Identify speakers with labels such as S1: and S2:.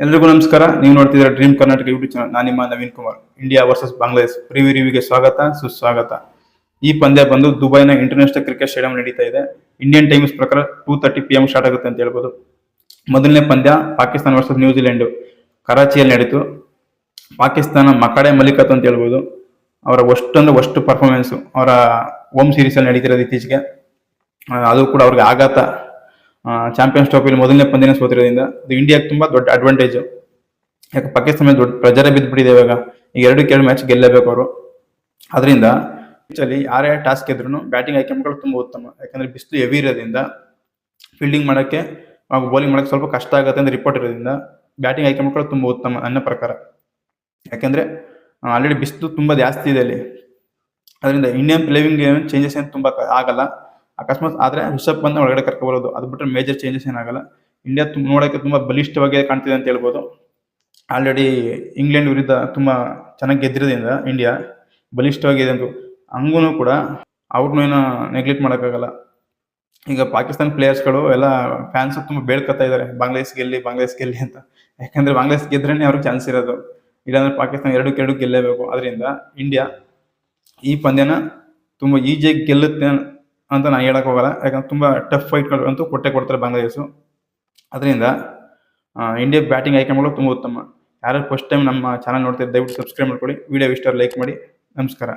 S1: ಎಲ್ರಿಗೂ ನಮಸ್ಕಾರ. ನೀವು ನೋಡ್ತಿದ್ದೀರಾ ಡ್ರೀಮ್ ಕರ್ನಾಟಕ ಯೂಟ್ಯೂಬ್ ಚಾನಲ್. ನಾನು ನಿಮ್ಮ Naveen Kumar. India versus Bangladesh preview ರಿವ್ಯೂಗೆ ಸ್ವಾಗತ ಸುಸ್ವಾಗತ. ಈ ಪಂದ್ಯ ಬಂದು ದುಬೈನ ಇಂಟರ್ನ್ಯಾಷನಲ್ ಕ್ರಿಕೆಟ್ ಸ್ಟೇಡಿಯಂ ನಡೀತಾ ಇದೆ. ಇಂಡಿಯನ್ ಟೈಮ್ಸ್ ಪ್ರಕಾರ 2:30 PM ಸ್ಟಾರ್ಟ್ ಆಗುತ್ತೆ ಅಂತ ಹೇಳ್ಬೋದು. ಮೊದಲನೇ ಪಂದ್ಯ ಪಾಕಿಸ್ತಾನ ವರ್ಸಸ್ ನ್ಯೂಜಿಲೆಂಡ್ ಕರಾಚಿಯಲ್ಲಿ ನಡೀತು. ಪಾಕಿಸ್ತಾನ ಮಕ್ಕಡೆ ಮಲಿಕತ್ ಅಂತ ಹೇಳ್ಬೋದು. ಅವರ ಅಷ್ಟು ಪರ್ಫಾರ್ಮೆನ್ಸ್ ಅವರ ಹೋಮ್ ಸೀರೀಸ್ ಅಲ್ಲಿ ನಡೀತಿರೋದು ಇತ್ತೀಚೆಗೆ. ಅದು ಕೂಡ ಅವ್ರಿಗೆ ಆಘಾತ. ಚಾಂಪಿಯನ್ಸ್ ಟ್ರೋಫಿಯಲ್ಲಿ ಮೊದಲನೇ ಪಂದ್ಯನ ಸೋತಿರೋದ್ರಿಂದ ಅದು ಇಂಡಿಯಾಗೆ ತುಂಬಾ ದೊಡ್ಡ ಅಡ್ವಾಂಟೇಜ್. ಯಾಕೆ ಪಾಕಿಸ್ತಾನ ದೊಡ್ಡ ಪ್ರೆಜರೇ ಬಿದ್ದುಬಿಟ್ಟಿದೆ ಇವಾಗ. ಈಗ 2 ಮ್ಯಾಚ್ ಗೆಲ್ಲೇಬೇಕು ಅವರು. ಅದರಿಂದ ಯಾರೇ ಟಾಸ್ಕ್ ಗೆದ್ರು ಬ್ಯಾಟಿಂಗ್ ಆಯ್ಕೆ ಮಾಡ್ಕೊಳ್ಳೋದು ತುಂಬಾ ಉತ್ತಮ. ಯಾಕಂದ್ರೆ ಬಿಸಿಲು ಹೆವಿ ಇರೋದ್ರಿಂದ ಫೀಲ್ಡಿಂಗ್ ಮಾಡೋಕ್ಕೆ ಹಾಗೂ ಬೌಲಿಂಗ್ ಮಾಡೋಕ್ಕೆ ಸ್ವಲ್ಪ ಕಷ್ಟ ಆಗುತ್ತೆ ಅಂತ ರಿಪೋರ್ಟ್ ಇರೋದ್ರಿಂದ ಬ್ಯಾಟಿಂಗ್ ಆಯ್ಕೆ ಮಾಡ್ಕೊಳ್ಳೋದು ತುಂಬಾ ಉತ್ತಮ ನನ್ನ ಪ್ರಕಾರ. ಯಾಕಂದ್ರೆ ಆಲ್ರೆಡಿ ಬಿಸಿಲು ತುಂಬಾ ಜಾಸ್ತಿ ಇದೆ ಅಲ್ಲಿ. ಅದರಿಂದ ಇಂಡಿಯನ್ ಪ್ಲೇಯಿಂಗ್ ಚೇಂಜಸ್ ಏನು ತುಂಬಾ ಆಗಲ್ಲ. ಅಕಸ್ಮಾತ್ ಆದ್ರೆ ರಿಷಬ್ ಪಂತ್ ಒಳಗಡೆ ಕರ್ಕೊಬರೋದು, ಅದು ಬಿಟ್ಟರೆ ಮೇಜರ್ ಚೇಂಜಸ್ ಏನಾಗಲ್ಲ. ಇಂಡಿಯಾ ನೋಡೋಕೆ ತುಂಬಾ ಬಲಿಷ್ಠವಾಗಿ ಕಾಣ್ತಿದೆ ಅಂತ ಹೇಳ್ಬೋದು. ಆಲ್ರೆಡಿ ಇಂಗ್ಲೆಂಡ್ ವಿರುದ್ಧ ತುಂಬಾ ಚೆನ್ನಾಗಿ ಗೆದ್ದಿರೋದ್ರಿಂದ ಇಂಡಿಯಾ ಬಲಿಷ್ಠವಾಗಿದೆ ಅಂತ. ಹಂಗೂ ಕೂಡ ಅವ್ರನ್ನೂ ಏನೋ ನೆಗ್ಲೆಕ್ಟ್ ಮಾಡೋಕ್ಕಾಗಲ್ಲ. ಈಗ ಪಾಕಿಸ್ತಾನ ಪ್ಲೇಯರ್ಸ್ಗಳು ಎಲ್ಲ ಫ್ಯಾನ್ಸ್ ತುಂಬಾ ಬೇಡ್ಕೊತಾ ಇದ್ದಾರೆ ಬಾಂಗ್ಲಾದೇಶ್ ಗೆಲ್ಲಿ ಅಂತ. ಯಾಕಂದ್ರೆ ಬಾಂಗ್ಲಾದೇಶ್ ಗೆದ್ರೇನೆ ಅವ್ರಿಗೆ ಚಾನ್ಸ್ ಇರೋದು. ಇಲ್ಲಾಂದ್ರೆ ಪಾಕಿಸ್ತಾನ 2-2 ಗೆಲ್ಲೇಬೇಕು. ಅದರಿಂದ ಇಂಡಿಯಾ ಈ ಪಂದ್ಯನ ತುಂಬಾ ಈಜಿಯಾಗಿ ಗೆಲ್ಲುತ್ತೆ ಅಂತ ನಾನು ಹೇಳಕ್ ಹೋಗಲ್ಲ. ಯಾಕಂದ್ರೆ ತುಂಬಾ ಟಫ್ ಫೈಟ್ ಅಂತೂ ಕೊಡ್ತಾರೆ ಬಾಂಗ್ಲಾದೇಶ್. ಅದರಿಂದ ಇಂಡಿಯಾ ಬ್ಯಾಟಿಂಗ್ ಆಯ್ಕೆ ಮಾಡೋದು ತುಂಬಾ ಉತ್ತಮ. ಯಾರು ಫಸ್ಟ್ ಟೈಮ್ ನಮ್ಮ ಚಾನಲ್ ನೋಡ್ತಿದ್ರೆ ದಯವಿಟ್ಟು ಸಬ್ಸ್ಕ್ರೈಬ್ ಮಾಡ್ಕೊಳ್ಳಿ. ವಿಡಿಯೋ ಇಷ್ಟ ಲೈಕ್ ಮಾಡಿ. ನಮಸ್ಕಾರ.